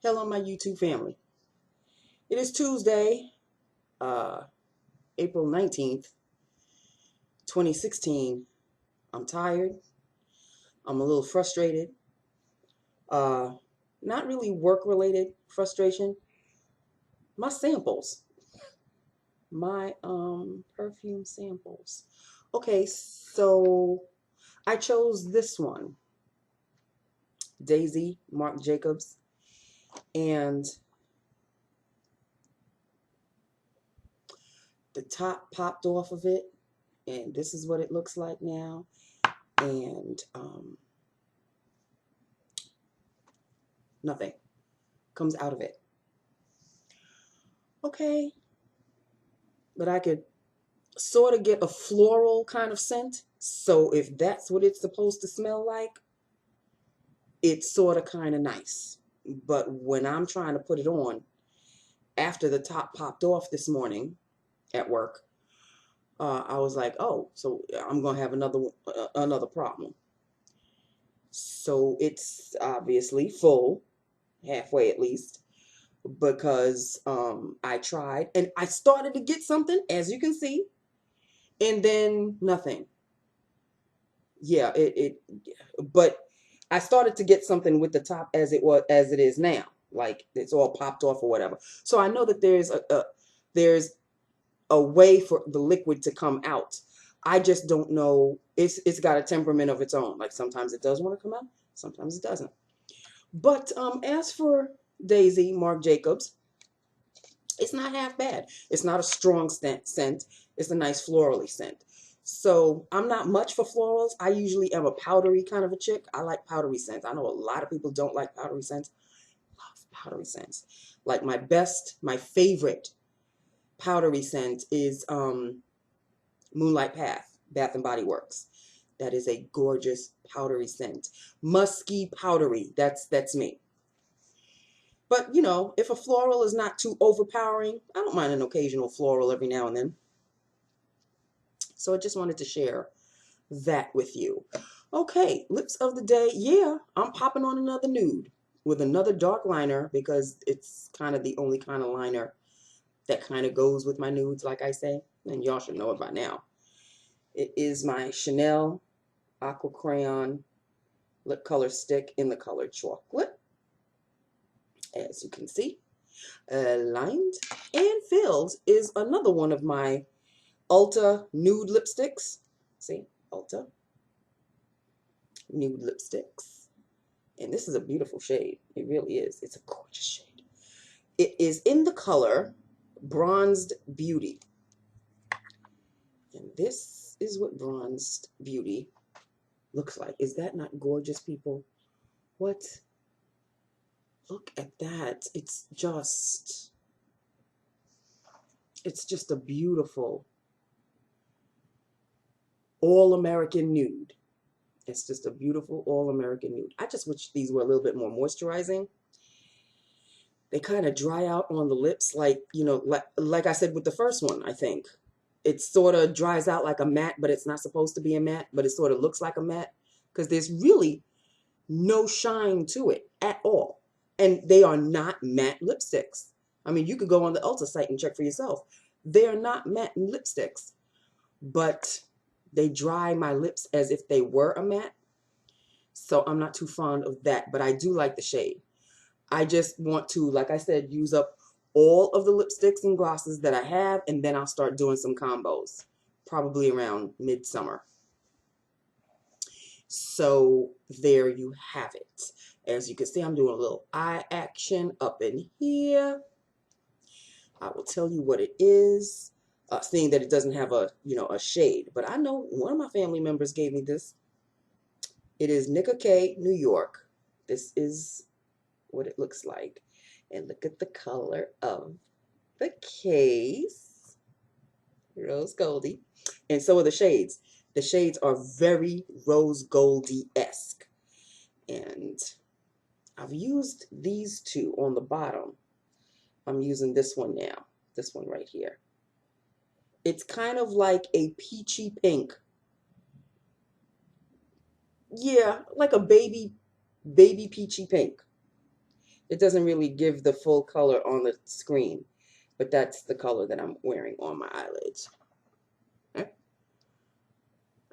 Hello, my YouTube family. It is Tuesday, uh, April 19th, 2016. I'm tired. I'm a little frustrated. Uh, Not really work-related frustration. My samples. My perfume samples. Okay, so I chose this one. Daisy, Marc Jacobs. And the top popped off of it. And this is what it looks like now. And nothing comes out of it. Okay, but I could sort of get a floral kind of scent. So if that's what it's supposed to smell like, it's sort of kind of nice. But when I'm trying to put it on, after the top popped off this morning at work, I was like, oh, so I'm gonna have another problem. So it's obviously full, halfway at least, because I tried and I started to get something, as you can see, and then nothing. Yeah, but I started to get something with the top as it is now. Like it's all popped off or whatever. So I know that there's a way for the liquid to come out. I just don't know. It's got a temperament of its own. Like sometimes it does want to come out, sometimes it doesn't. But as for Daisy, Marc Jacobs, it's not half bad. It's not a strong scent. It's a nice florally scent. So I'm not much for florals. I usually am a powdery kind of a chick. I like powdery scents. I know a lot of people don't like powdery scents. I love powdery scents. Like my favorite powdery scent is Moonlight Path, Bath and Body Works. That is a gorgeous powdery scent. Musky powdery. That's me. But, you know, if a floral is not too overpowering, I don't mind an occasional floral every now and then. So I just wanted to share that with you. Okay, lips of the day. Yeah, I'm popping on another nude with another dark liner because it's kind of the only kind of liner that kind of goes with my nudes, like I say. And y'all should know it by now. It is my Chanel Aqua Crayon lip color stick in the color chocolate. As you can see, lined and filled is another one of my Ulta nude lipsticks. See, Ulta nude lipsticks. And this is a beautiful shade. It really is. It's a gorgeous shade. It is in the color Bronzed Beauty. And this is what Bronzed Beauty looks like. Is that not gorgeous, people? What? Look at that. It's just a beautiful all-American nude. It's just a beautiful all-American nude. I just wish these were a little bit more moisturizing. They kind of dry out on the lips like, you know, like I said with the first one, I think. It sort of dries out like a matte, but it's not supposed to be a matte, but it sort of looks like a matte because there's really no shine to it at all. And they are not matte lipsticks. I mean, you could go on the Ulta site and check for yourself. They are not matte lipsticks, but they dry my lips as if they were a matte. So I'm not too fond of that, but I do like the shade. I just want to, like I said, use up all of the lipsticks and glosses that I have, and then I'll start doing some combos, probably around midsummer. So there you have it. As you can see, I'm doing a little eye action up in here. I will tell you what it is, seeing that it doesn't have a, you know, a shade. But I know one of my family members gave me this. It is Nicka K, New York. This is what it looks like. And look at the color of the case. Rose goldy. And so are the shades. The shades are very rose goldy-esque. And I've used these two on the bottom. I'm using this one now. This one right here. It's kind of like a peachy pink. Yeah, like a baby peachy pink. It doesn't really give the full color on the screen, but that's the color that I'm wearing on my eyelids. Okay.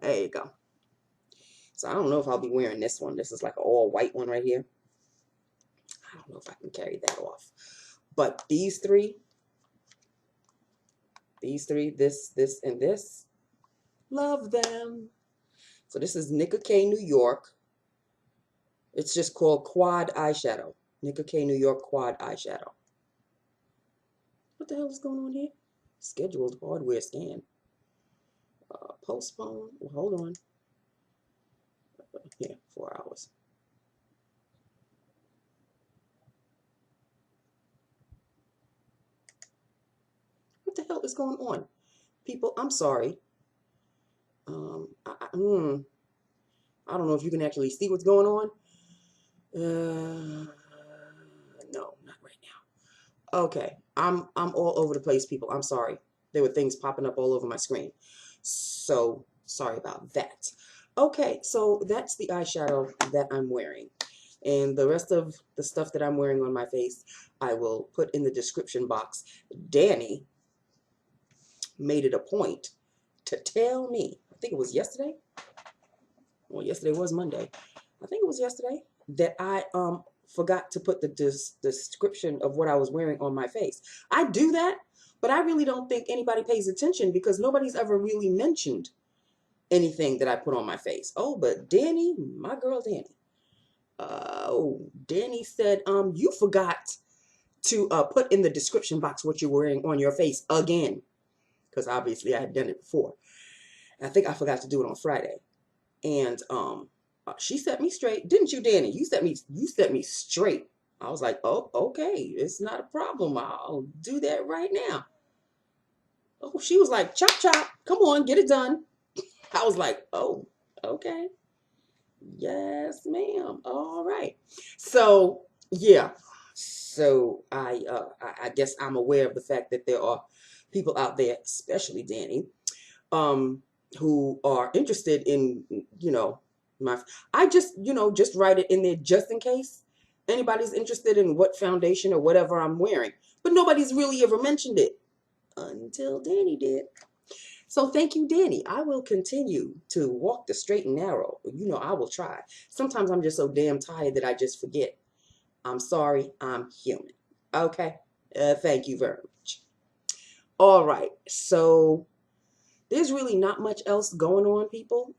There you go. So I don't know if I'll be wearing this one. This is like an all white one right here. I don't know if I can carry that off. But these three, this, and this, love them. So this is Nicka K New York. It's just called Quad Eyeshadow. Nicka K New York Quad Eyeshadow. What the hell is going on here? Scheduled hardware scan. Postpone. Well, hold on. Yeah, 4 hours. What the hell is going on? People, I'm sorry. I don't know if you can actually see what's going on. No, not right now. Okay, I'm all over the place, people. I'm sorry. There were things popping up all over my screen. So sorry about that. Okay, so that's the eyeshadow that I'm wearing. And the rest of the stuff that I'm wearing on my face, I will put in the description box. Danny made it a point to tell me, I think it was yesterday. Well, yesterday was Monday. I think it was yesterday that I forgot to put the description of what I was wearing on my face. I do that, but I really don't think anybody pays attention because nobody's ever really mentioned anything that I put on my face. Oh, but Danny, my girl Danny. Danny said, you forgot to put in the description box what you're wearing on your face again. Because obviously I had done it before. I think I forgot to do it on Friday. And she set me straight. Didn't you, Danny? You set me straight. I was like, oh, okay. It's not a problem. I'll do that right now. Oh, she was like, chop, chop. Come on, get it done. I was like, oh, okay. Yes, ma'am. All right. So, yeah. So I guess I'm aware of the fact that there are people out there, especially Danny, who are interested in, I just, just write it in there just in case anybody's interested in what foundation or whatever I'm wearing. But nobody's really ever mentioned it until Danny did. So thank you, Danny. I will continue to walk the straight and narrow. I will try. Sometimes I'm just so damn tired that I just forget. I'm sorry. I'm human. Okay. Thank you very much. All right. So there's really not much else going on, people.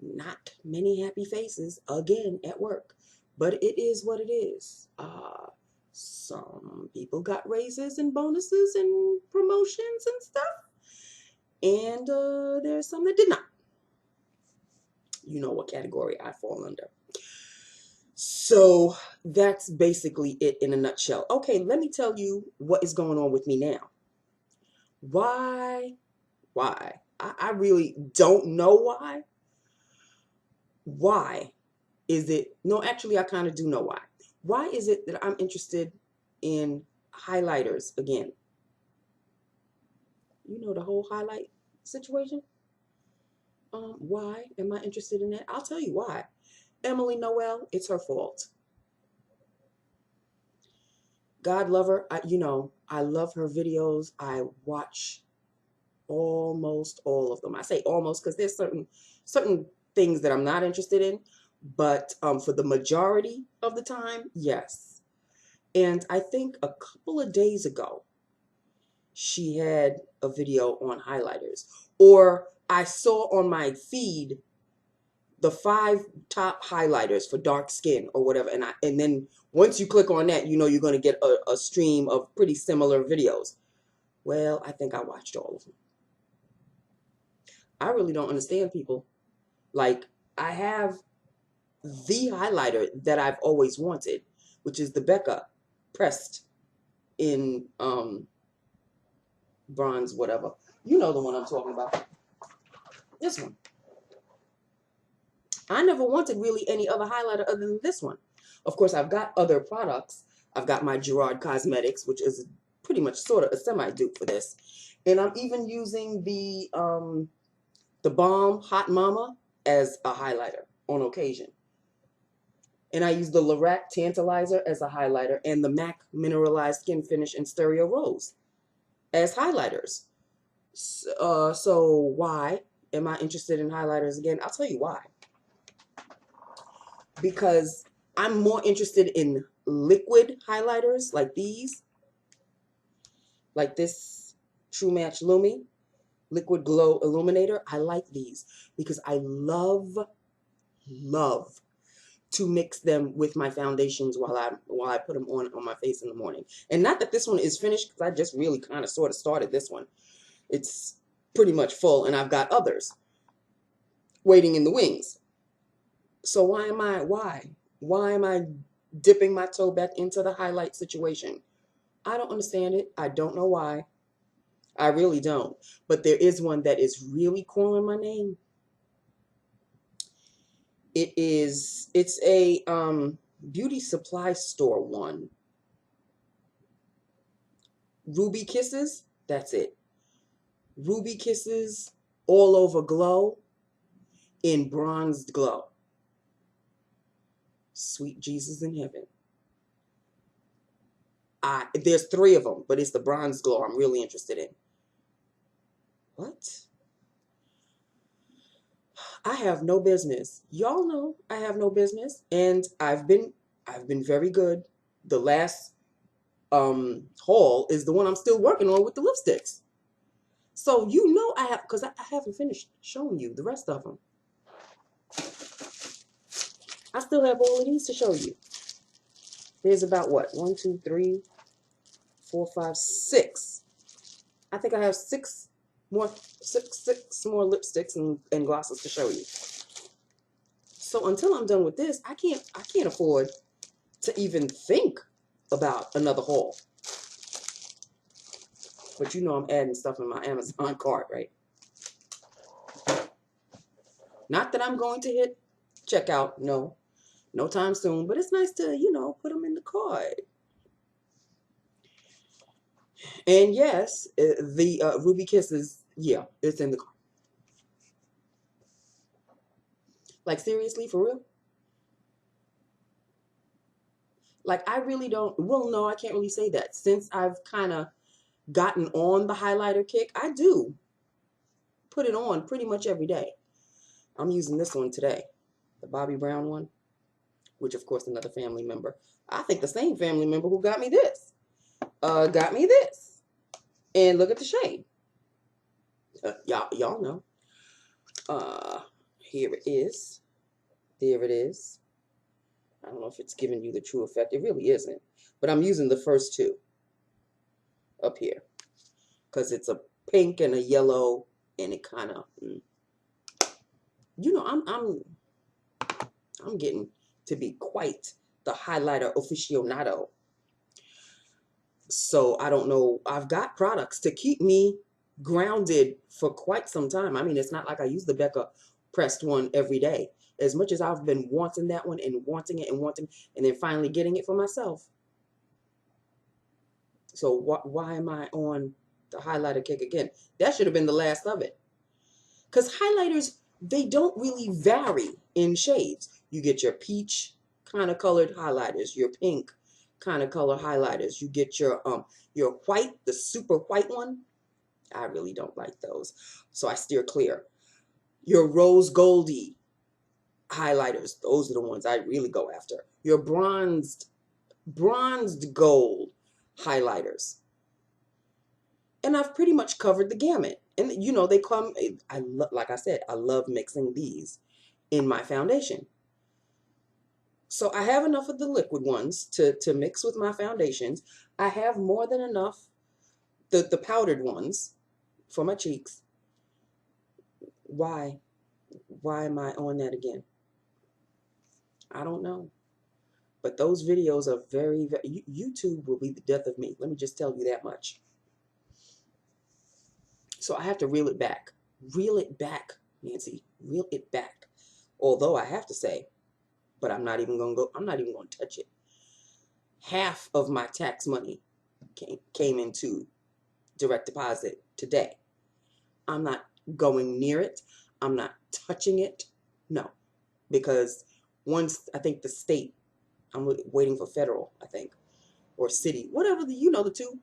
Not many happy faces again at work, but it is what it is. Some people got raises and bonuses and promotions and stuff, and there's some that did not. You know what category I fall under. So that's basically it in a nutshell. Okay, let me tell you what is going on with me now. Why? I really don't know why. Why is it? No, actually, I kind of do know why. Why is it that I'm interested in highlighters again? The whole highlight situation. Why am I interested in that? I'll tell you why. Emily Noel, it's her fault. God love her. I love her videos. I watch almost all of them. I say almost because there's certain things that I'm not interested in, but for the majority of the time, yes. And I think a couple of days ago, she had a video on highlighters, or I saw on my feed the 5 top highlighters for dark skin or whatever, and then once you click on that, you're going to get a stream of pretty similar videos. Well, I think I watched all of them. I really don't understand people. Like, I have the highlighter that I've always wanted, which is the Becca pressed in bronze, whatever. You know the one I'm talking about. This one. I never wanted really any other highlighter other than this one. Of course, I've got other products. I've got my RHOD Cosmetics, which is pretty much sort of a semi-dupe for this. And I'm even using the Balm Hot Mama as a highlighter on occasion. And I use the Lorac Tantalizer as a highlighter and the MAC Mineralized Skin Finish and Stereo Rose as highlighters. So why am I interested in highlighters again? I'll tell you why. Because I'm more interested in liquid highlighters like these, like this True Match Lumi Liquid Glow Illuminator. I like these because I love to mix them with my foundations while I put them on my face in the morning. And not that this one is finished, because I just really kind of sort of started this one. It's pretty much full, and I've got others waiting in the wings. So why am I dipping my toe back into the highlight situation? I don't understand it. I don't know why. I really don't. But there is one that is really calling my name. It's a beauty supply store one. Ruby Kisses, that's it. Ruby Kisses All Over Glow in Bronzed Glow. Sweet Jesus in heaven. There's 3 of them, but it's the Bronzed Glow I'm really interested in. What? I have no business. Y'all know I have no business, and I've been very good. The last haul is the one I'm still working on with the lipsticks. So you know I have, because I haven't finished showing you the rest of them. I still have all of these to show you. There's about what? 1, 2, 3, 4, 5, 6. I think I have 6 more lipsticks and glosses to show you. So until I'm done with this, I can't afford to even think about another haul. But you know I'm adding stuff in my Amazon cart, right? Not that I'm going to hit checkout, no time soon, but it's nice to, you know, put them in the cart. And yes, the Ruby Kisses, yeah, it's in the cart. Like, seriously, for real? Like, I really don't, well, no, I can't really say that. Since I've kind of gotten on the highlighter kick, I do put it on pretty much every day. I'm using this one today, the Bobbi Brown one, which, of course, another family member. I think the same family member who got me this, got me this. And look at the shade. Y'all know. Here it is. There it is. I don't know if it's giving you the true effect. It really isn't. But I'm using the first 2 up here, because it's a pink and a yellow, and it kind of, you know, I'm getting to be quite the highlighter aficionado. So I don't know. I've got products to keep me grounded for quite some time. I mean, it's not like I use the Becca pressed one every day. As much as I've been wanting that one and wanting it and then finally getting it for myself. So why am I on the highlighter kick again? That should have been the last of it. Because highlighters, they don't really vary in shades. You get your peach kind of colored highlighters, your pink kind of color highlighters. You get your white, the super white one. I really don't like those, so I steer clear. Your rose goldy highlighters, those are the ones I really go after. Your bronzed gold highlighters. And I've pretty much covered the gamut. And you know, they come, like I said, I love mixing these in my foundation. So I have enough of the liquid ones to mix with my foundations. I have more than enough the powdered ones for my cheeks. Why am I on that again? I don't know. But those videos are very, very, YouTube will be the death of me. Let me just tell you that much. So I have to reel it back. Reel it back, Nancy. Reel it back. Although I have to say, but I'm not even going to touch it. Half of my tax money came into direct deposit today. I'm not going near it. I'm not touching it. No. Because once, I think the state I'm waiting for federal, I think, or city, whatever the, you know, the two.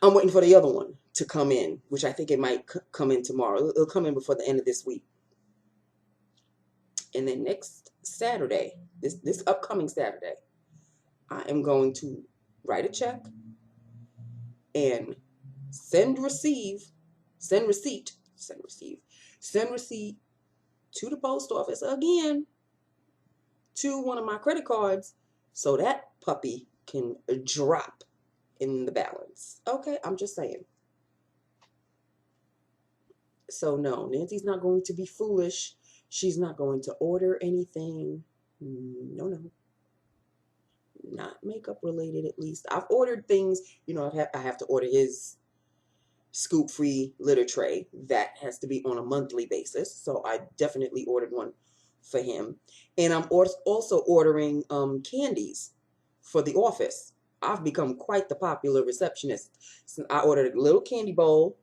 I'm waiting for the other one to come in, which I think it might come in tomorrow. It'll come in before the end of this week. And then next Saturday, this upcoming Saturday, I am going to write a check and send receipt to the post office again to one of my credit cards so that puppy can drop in the balance. Okay, I'm just saying. So no, Nancy's not going to be foolish. She's not going to order anything. No, no. Not makeup related, at least. I've ordered things, you know, I have to order his scoop-free litter tray. That has to be on a monthly basis. So I definitely ordered one for him. And I'm also ordering candies for the office. I've become quite the popular receptionist. So I ordered a little candy bowl,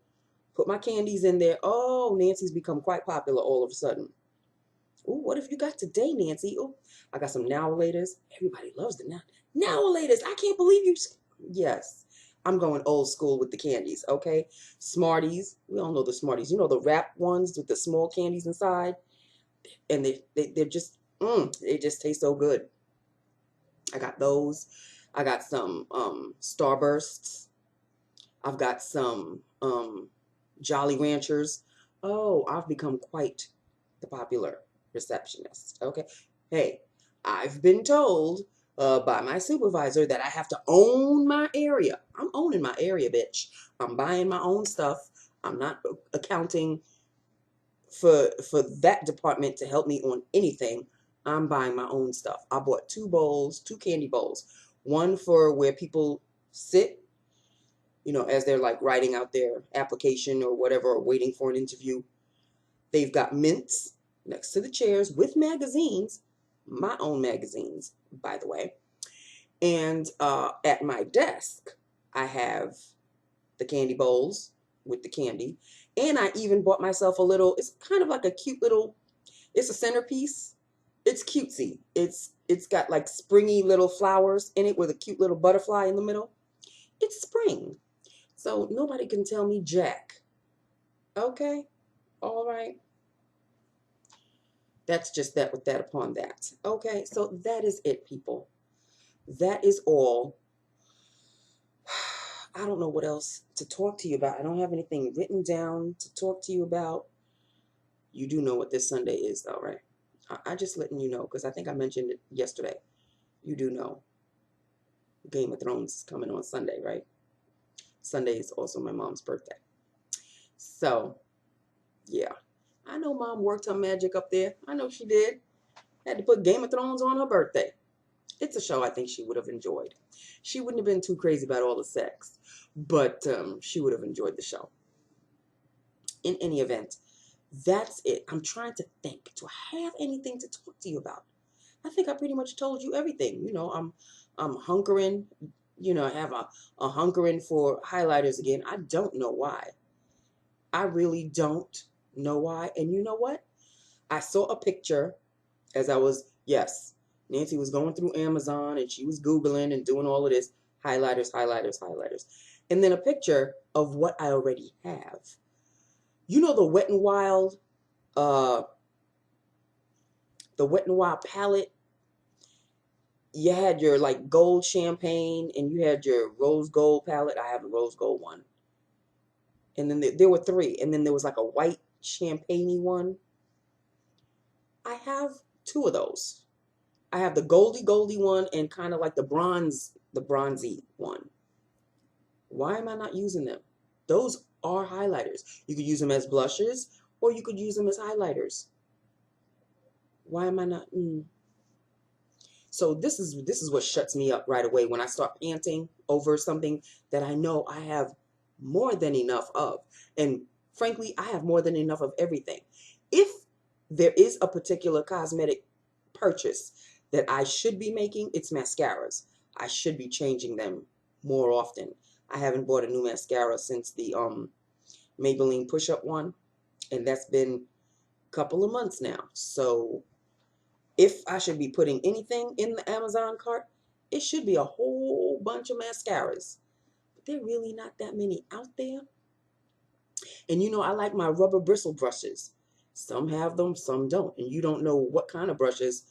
put my candies in there. Oh, Nancy's become quite popular all of a sudden. Ooh, what have you got today, Nancy? Oh, I got some Nowalators. Everybody loves the Nowalators. I can't believe you. Yes, I'm going old school with the candies, okay? Smarties. We all know the Smarties. You know the wrap ones with the small candies inside? And they're just, they just taste so good. I got those. I got some Starbursts. I've got some Jolly Ranchers. Oh, I've become quite the popular receptionist. Okay. Hey, I've been told by my supervisor that I have to own my area. I'm owning my area, bitch. I'm buying my own stuff. I'm not accounting for that department to help me on anything. I'm buying my own stuff. I bought two candy bowls. One for where people sit, you know, as they're like writing out their application or whatever, or waiting for an interview. They've got mints next to the chairs with magazines, my own magazines, by the way. And at my desk, I have the candy bowls with the candy. And I even bought myself a little, it's kind of like a cute little, it's a centerpiece. It's cutesy. It's got like springy little flowers in it with a cute little butterfly in the middle. It's spring. So nobody can tell me jack. Okay? All right. That's just that with that upon that. Okay, so that is it, people. That is all. I don't know what else to talk to you about. I don't have anything written down to talk to you about. You do know what this Sunday is, though, right? I just letting you know, because I think I mentioned it yesterday. You do know. Game of Thrones is coming on Sunday, right? Sunday is also my mom's birthday. So, yeah. I know Mom worked her magic up there. I know she did. Had to put Game of Thrones on her birthday. It's a show I think she would have enjoyed. She wouldn't have been too crazy about all the sex, but she would have enjoyed the show. In any event, that's it. I'm trying to think. Do I have anything to talk to you about? I think I pretty much told you everything. You know, I'm hunkering. You know, I have a hunkering for highlighters again. I don't know why. I really don't know why. And you know what? I saw a picture as I was, yes, Nancy was going through Amazon and she was Googling and doing all of this. Highlighters. And then a picture of what I already have. You know the Wet n Wild, palette? You had your like gold champagne and you had your rose gold palette. I have the rose gold one. And then there were three. And then there was like a white champagne-y one. I have two of those. I have the goldy one and kind of like the bronzy one. Why am I not using them? Those are highlighters. You could use them as blushes or you could use them as highlighters. Why am I not? So this is what shuts me up right away when I start panting over something that I know I have more than enough of. And frankly, I have more than enough of everything. If there is a particular cosmetic purchase that I should be making, it's mascaras. I should be changing them more often. I haven't bought a new mascara since the Maybelline push-up one, and that's been a couple of months now. So if I should be putting anything in the Amazon cart, it should be a whole bunch of mascaras. But there are really not that many out there. And you know, I like my rubber bristle brushes. Some have them, some don't. And you don't know what kind of brushes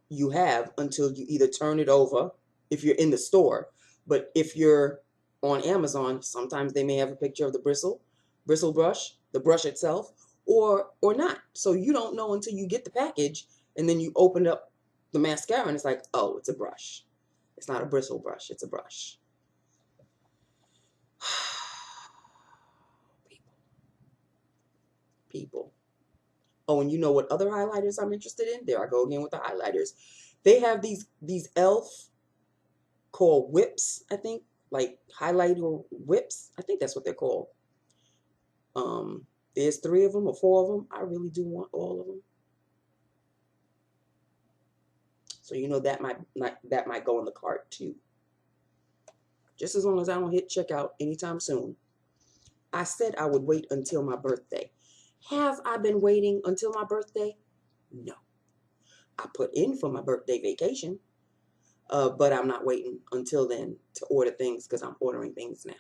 you have until you either turn it over if you're in the store. But if you're on Amazon, sometimes they may have a picture of the bristle brush, the brush itself, or not. So you don't know until you get the package and then you open up the mascara and it's like, oh, it's a brush. It's not a bristle brush, it's a brush. People. Oh, and you know what other highlighters I'm interested in? There I go again with the highlighters. They have these e.l.f. called whips, I think, like highlighter whips. I think that's what they're called. There's 3 of them or 4 of them. I really do want all of them. So you know that might go in the cart too. Just as long as I don't hit checkout anytime soon. I said I would wait until my birthday. Have I been waiting until my birthday? No. I put in for my birthday vacation, but I'm not waiting until then to order things because I'm ordering things now.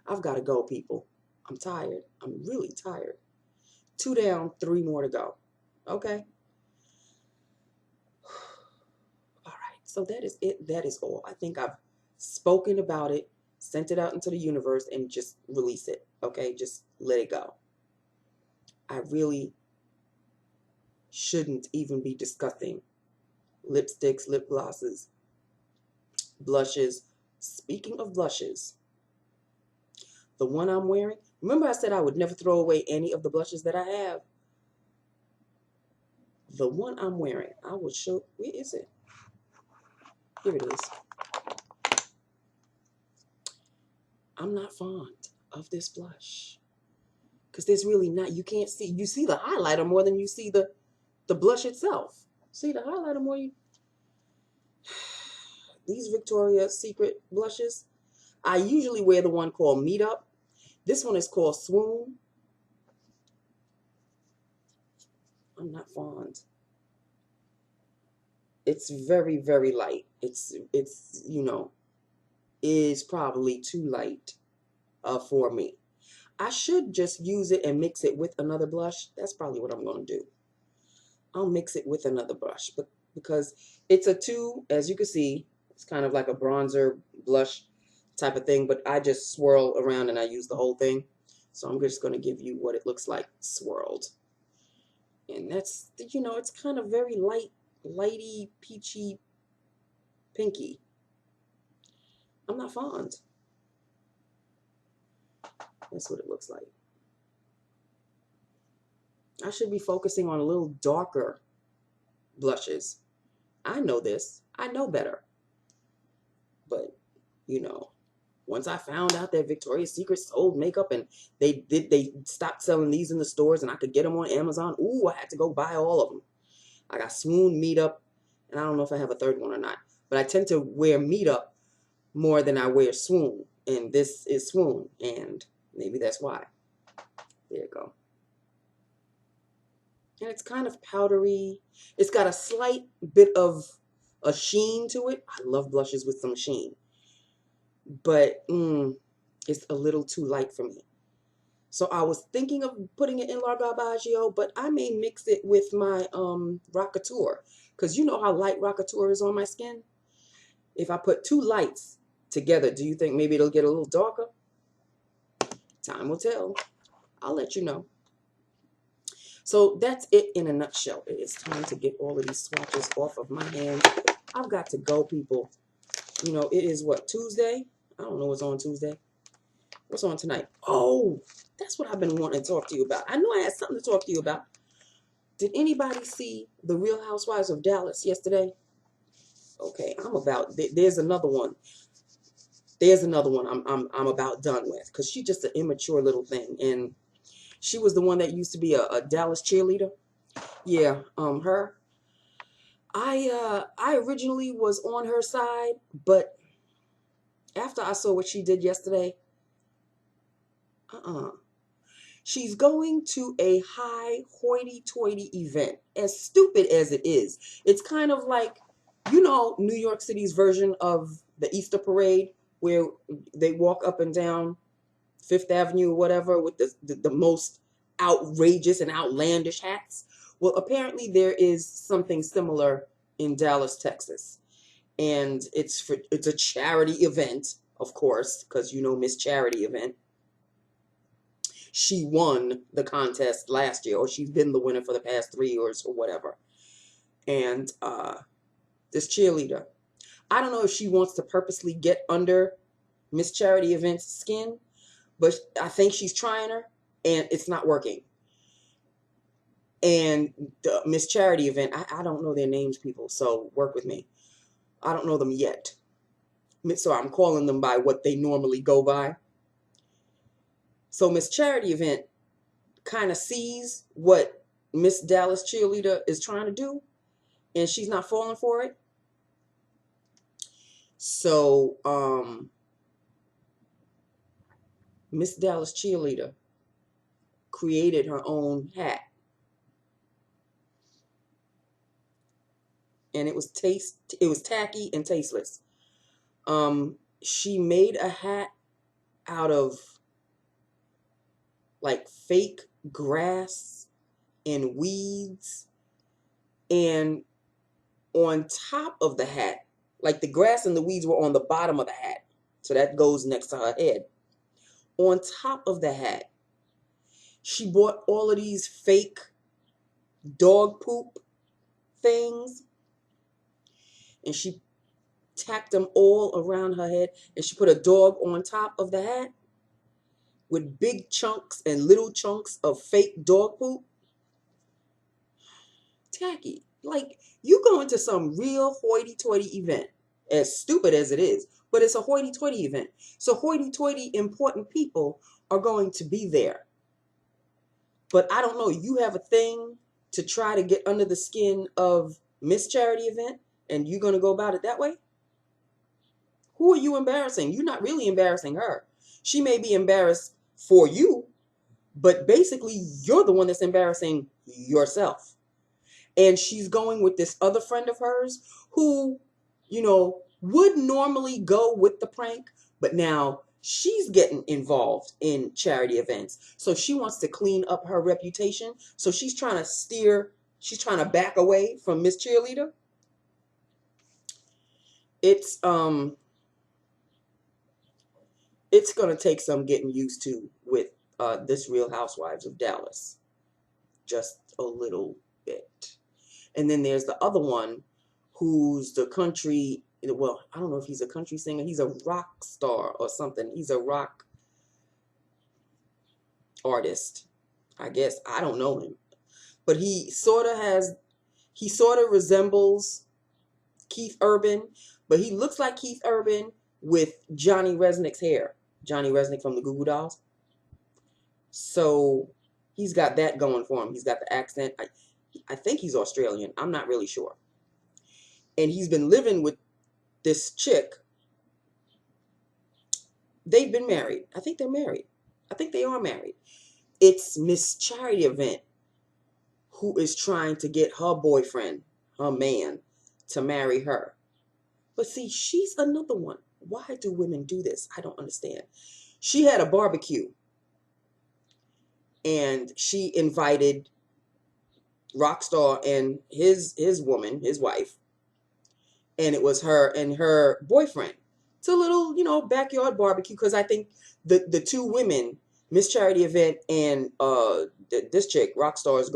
I've got to go, people. I'm tired. I'm really tired. 2 down, 3 more to go. Okay? All right. So that is it. That is all. I think I've spoken about it, sent it out into the universe, and just release it. Okay? Just let it go. I really shouldn't even be discussing lipsticks, lip glosses, blushes. Speaking of blushes, the one I'm wearing, remember I said I would never throw away any of the blushes that I have? The one I'm wearing, I will show, where is it? Here it is. I'm not fond of this blush. Because there's really not, you can't see, you see the highlighter more than you see the blush itself. See the highlighter more you, these Victoria's Secret blushes, I usually wear the one called Meet Up. This one is called Swoon. I'm not fond. It's very, very light. It's you know, is probably too light for me. I should just use it and mix it with another blush. That's probably what I'm going to do. I'll mix it with another brush, but because it's a 2, as you can see, it's kind of like a bronzer blush type of thing, but I just swirl around and I use the whole thing. So I'm just going to give you what it looks like swirled. And that's, you know, it's kind of very light, lighty, peachy, pinky. I'm not fond. That's what it looks like. I should be focusing on a little darker blushes. I know this. I know better. But, you know, once I found out that Victoria's Secret sold makeup and they stopped selling these in the stores and I could get them on Amazon, ooh, I had to go buy all of them. I got Swoon, Meet Up, and I don't know if I have a third one or not. But I tend to wear Meet Up more than I wear Swoon. And this is Swoon, and maybe that's why. There you go. And it's kind of powdery. It's got a slight bit of a sheen to it. I love blushes with some sheen. But it's a little too light for me. So I was thinking of putting it in La Garbaggio, but I may mix it with my Rockateur. Because you know how light Rockateur is on my skin? If I put 2 lights together, do you think maybe it'll get a little darker? Time will tell. I'll let you know. So that's it in a nutshell. It is time to get all of these swatches off of my hands. I've got to go, people. You know, it is what, Tuesday? I don't know what's on Tuesday. What's on tonight? Oh, that's what I've been wanting to talk to you about. I know I had something to talk to you about. Did anybody see The Real Housewives of Dallas yesterday? Okay, there's another one. There's another one I'm about done with because she's just an immature little thing. And she was the one that used to be a Dallas cheerleader. Yeah, her. I originally was on her side, but after I saw what she did yesterday, She's going to a high hoity-toity event, as stupid as it is. It's kind of like, you know, New York City's version of the Easter parade, where they walk up and down Fifth Avenue or whatever with the most outrageous and outlandish hats. Well, apparently there is something similar in Dallas, Texas. And it's a charity event, of course, because you know Miss Charity Event. She won the contest last year, or she's been the winner for the past 3 years or whatever. And this cheerleader, I don't know if she wants to purposely get under Miss Charity Event's skin, but I think she's trying her, and it's not working. And the Miss Charity Event, I don't know their names, people, so work with me. I don't know them yet. So I'm calling them by what they normally go by. So Miss Charity Event kind of sees what Miss Dallas Cheerleader is trying to do, and she's not falling for it. So Miss Dallas Cheerleader created her own hat. And it was tacky and tasteless. She made a hat out of like fake grass and weeds, and on top of the hat, like the grass and the weeds were on the bottom of the hat, so that goes next to her head. On top of the hat, she bought all of these fake dog poop things, and she tacked them all around her head, and she put a dog on top of the hat with big chunks and little chunks of fake dog poop. Tacky. Like, you go into some real hoity-toity event, as stupid as it is, but it's a hoity-toity event. So hoity-toity important people are going to be there. But I don't know, you have a thing to try to get under the skin of Miss Charity Event, and you're going to go about it that way? Who are you embarrassing? You're not really embarrassing her. She may be embarrassed for you, but basically you're the one that's embarrassing yourself. And she's going with this other friend of hers who, you know, would normally go with the prank, but now she's getting involved in charity events. So she wants to clean up her reputation. So she's trying to back away from Miss Cheerleader. It's going to take some getting used to with this Real Housewives of Dallas. Just a little bit. And then there's the other one who's the country, well, I don't know if he's a country singer. He's a rock star or something. He's a rock artist, I guess. I don't know him. But he sort of resembles Keith Urban, but he looks like Keith Urban with Johnny Resnick's hair. Johnny Resnick from the Goo Goo Dolls. So he's got that going for him. He's got the accent. I think he's Australian. I'm not really sure. And he's been living with this chick. They've been married. I think they're married. I think they are married. It's Miss Charity Event who is trying to get her boyfriend, her man, to marry her. But see, she's another one. Why do women do this? I don't understand. She had a barbecue, and she invited Rockstar and his woman, his wife, and it was her and her boyfriend. It's a little, you know, backyard barbecue, because I think the two women, Miss Charity Event and this chick, Rockstar's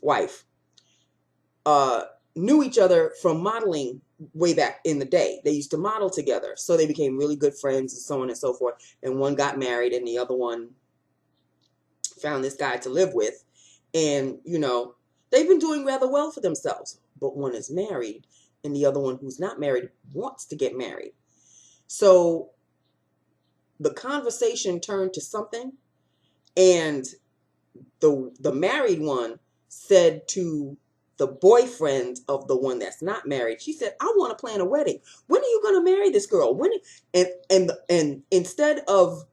wife, knew each other from modeling way back in the day. They used to model together, so they became really good friends and so on and so forth. And one got married, and the other one found this guy to live with, and you know, they've been doing rather well for themselves. But one is married, and the other one, who's not married, wants to get married. So the conversation turned to something, and the married one said to the boyfriend of the one that's not married, she said, I want to plan a wedding. When are you going to marry this girl? And instead of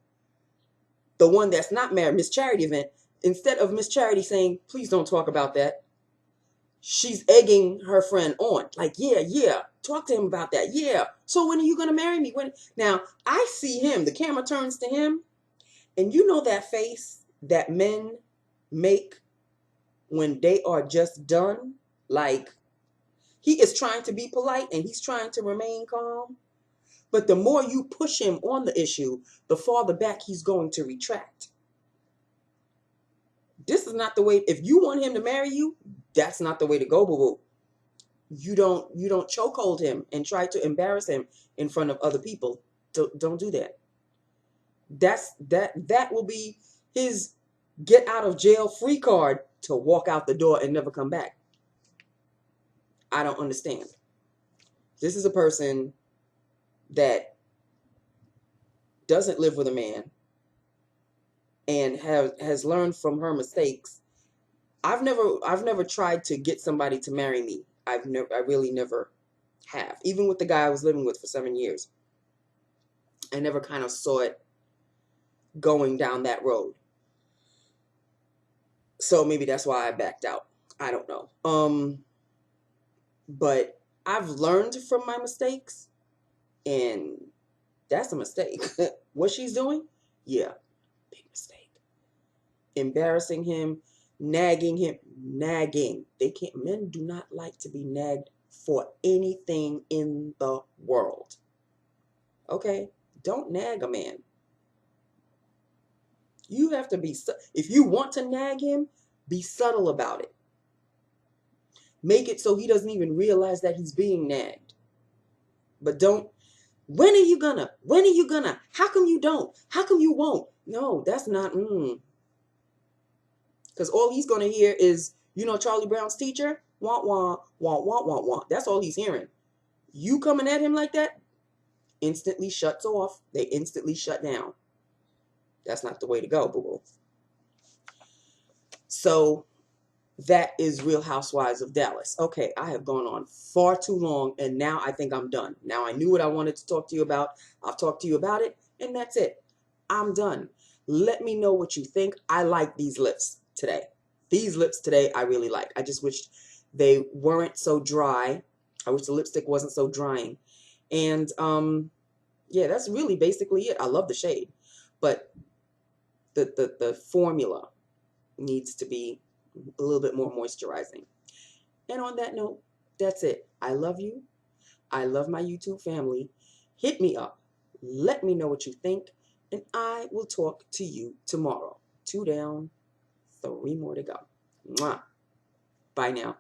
the one that's not married, Miss Charity event, instead of Miss Charity saying, please don't talk about that, she's egging her friend on. Like, yeah, talk to him about that. Yeah. So when are you going to marry me? When? Now, I see him. The camera turns to him. And you know that face that men make when they are just done? Like, he is trying to be polite and he's trying to remain calm. But the more you push him on the issue, the farther back he's going to retract. This is not the way. If you want him to marry you, that's not the way to go, boo-boo. You don't chokehold him and try to embarrass him in front of other people. Don't do that. That will be his get out of jail free card to walk out the door and never come back. I don't understand. This is a person that doesn't live with a man and has learned from her mistakes. I've never tried to get somebody to marry me. I really never have. Even with the guy I was living with for 7 years. I never kind of saw it going down that road. So maybe that's why I backed out. I don't know. But I've learned from my mistakes, and that's a mistake. What she's doing? Yeah, big mistake. Embarrassing him, nagging him, nagging. Men do not like to be nagged for anything in the world. Okay? Don't nag a man. You have to be, if you want to nag him, be subtle about it. Make it so he doesn't even realize that he's being nagged. But don't, when are you gonna? When are you gonna? How come you don't? How come you won't? No, that's not, Because all he's gonna hear is, Charlie Brown's teacher? Wah, wah, wah, wah, wah, wah. That's all he's hearing. You coming at him like that, instantly shuts off. They instantly shut down. That's not the way to go, boo-boo. So that is Real Housewives of Dallas. Okay, I have gone on far too long, and now I think I'm done. Now I knew what I wanted to talk to you about. I've talked to you about it, and that's it. I'm done. Let me know what you think. I like these lips today. These lips today I really like. I just wished they weren't so dry. I wish the lipstick wasn't so drying. And yeah, that's really basically it. I love the shade, but the formula needs to be a little bit more moisturizing. And on that note, that's it. I love you. I love my YouTube family. Hit me up. Let me know what you think, and I will talk to you tomorrow. 2 down, 3 more to go. Mwah. Bye now.